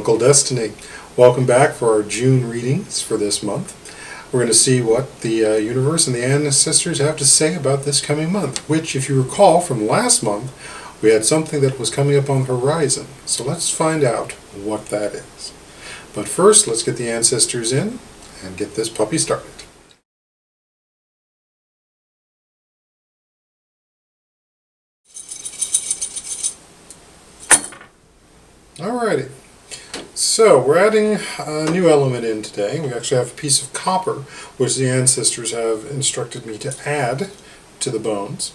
UnkleDestiny. Welcome back for our June readings for this month. We're going to see what the universe and the ancestors have to say about this coming month, which, if you recall from last month, we had something that was coming up on the horizon. So let's find out what that is. But first, let's get the ancestors in and get this puppy started. Alrighty. So we're adding a new element in today. We actually have a piece of copper, which the ancestors have instructed me to add to the bones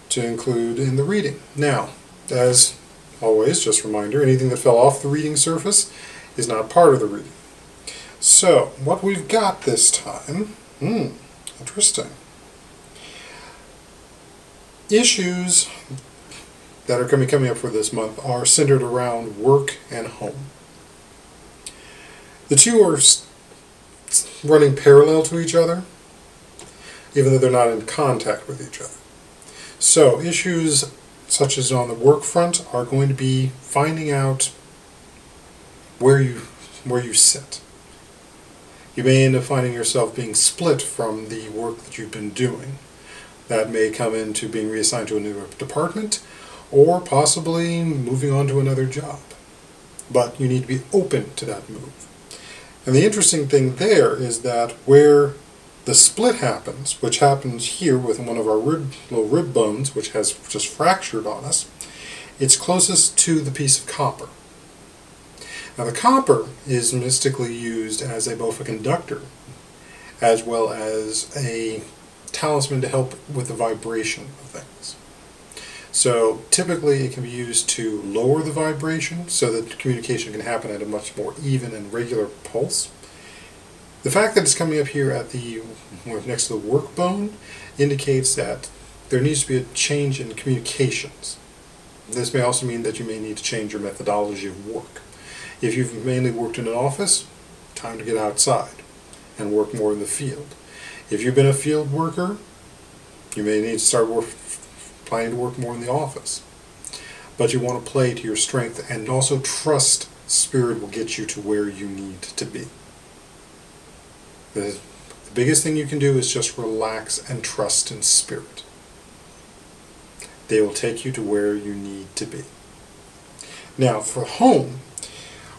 to include in the reading. Now, as always, just a reminder, anything that fell off the reading surface is not part of the reading. So, what we've got this time, interesting. Issues that are going to be coming up for this month are centered around work and home. The two are running parallel to each other, even though they're not in contact with each other. So issues such as on the work front are going to be finding out where you sit. You may end up finding yourself being split from the work that you've been doing. That may come into being reassigned to a new department, or possibly moving on to another job. But you need to be open to that move. And the interesting thing there is that where the split happens, which happens here with one of our little rib bones, which has just fractured on us, it's closest to the piece of copper. Now the copper is mystically used as both a conductor as well as a talisman to help with the vibration of things. So typically it can be used to lower the vibration so that communication can happen at a much more even and regular pulse. The fact that it's coming up here at the next to the work bone indicates that there needs to be a change in communications. This may also mean that you may need to change your methodology of work. If you've mainly worked in an office, time to get outside and work more in the field. If you've been a field worker, you may need to start planning to work more in the office. But you want to play to your strength and also trust Spirit will get you to where you need to be. The biggest thing you can do is just relax and trust in Spirit. They will take you to where you need to be. Now for home,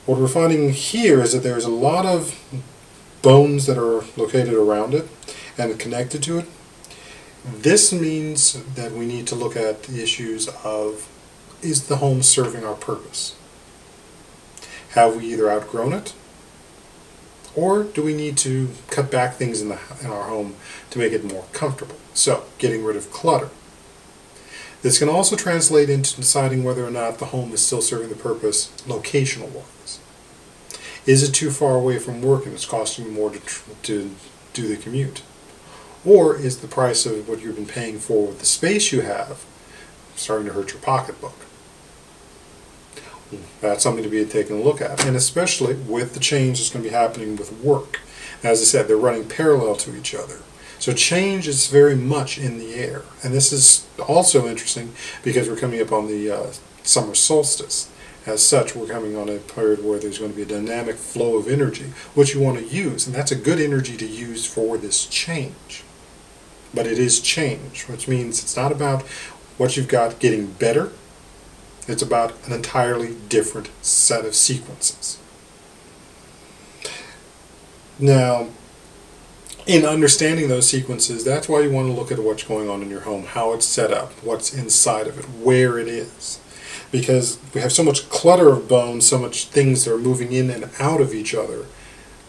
what we're finding here is that there's a lot of bones that are located around it and connected to it. This means that we need to look at the issues of, is the home serving our purpose? Have we either outgrown it, or do we need to cut back things in our home to make it more comfortable? So, getting rid of clutter. This can also translate into deciding whether or not the home is still serving the purpose locational-wise. Is it too far away from work and it's costing you more to do the commute? Or is the price of what you've been paying for with the space you have starting to hurt your pocketbook? That's something to be taken a look at, and especially with the change that's going to be happening with work. As I said, they're running parallel to each other. So change is very much in the air. And this is also interesting because we're coming up on the summer solstice. As such, we're coming on a period where there's going to be a dynamic flow of energy, which you want to use, and that's a good energy to use for this change. But it is change, which means it's not about what you've got getting better. It's about an entirely different set of sequences. Now, in understanding those sequences, that's why you want to look at what's going on in your home, how it's set up, what's inside of it, where it is. Because we have so much clutter of bones, so much things that are moving in and out of each other,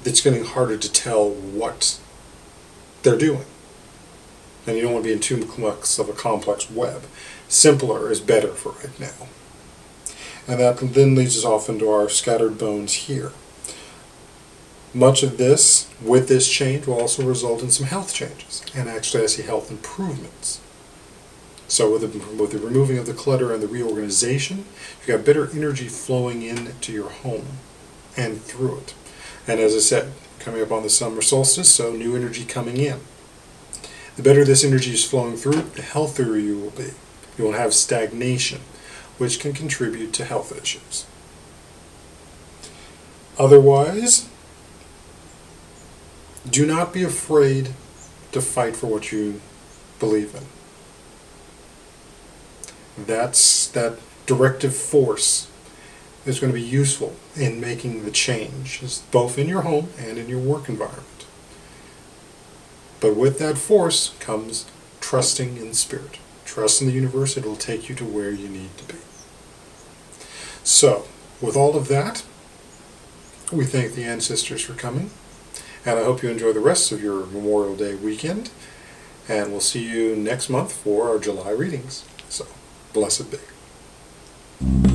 it's getting harder to tell what they're doing. And you don't want to be in too much of a complex web. Simpler is better for right now. And that then leads us off into our scattered bones here. Much of this, with this change, will also result in some health changes. And actually I see health improvements. So with the removing of the clutter and the reorganization, you've got better energy flowing into your home and through it. And as I said, coming up on the summer solstice, so new energy coming in. The better this energy is flowing through, the healthier you will be. You won't have stagnation, which can contribute to health issues. Otherwise, do not be afraid to fight for what you believe in. That directive force is going to be useful in making the change, both in your home and in your work environment. But with that force comes trusting in spirit. Trust in the universe. It will take you to where you need to be. So, with all of that, we thank the ancestors for coming, and I hope you enjoy the rest of your Memorial Day weekend, and we'll see you next month for our July readings. So, blessed be.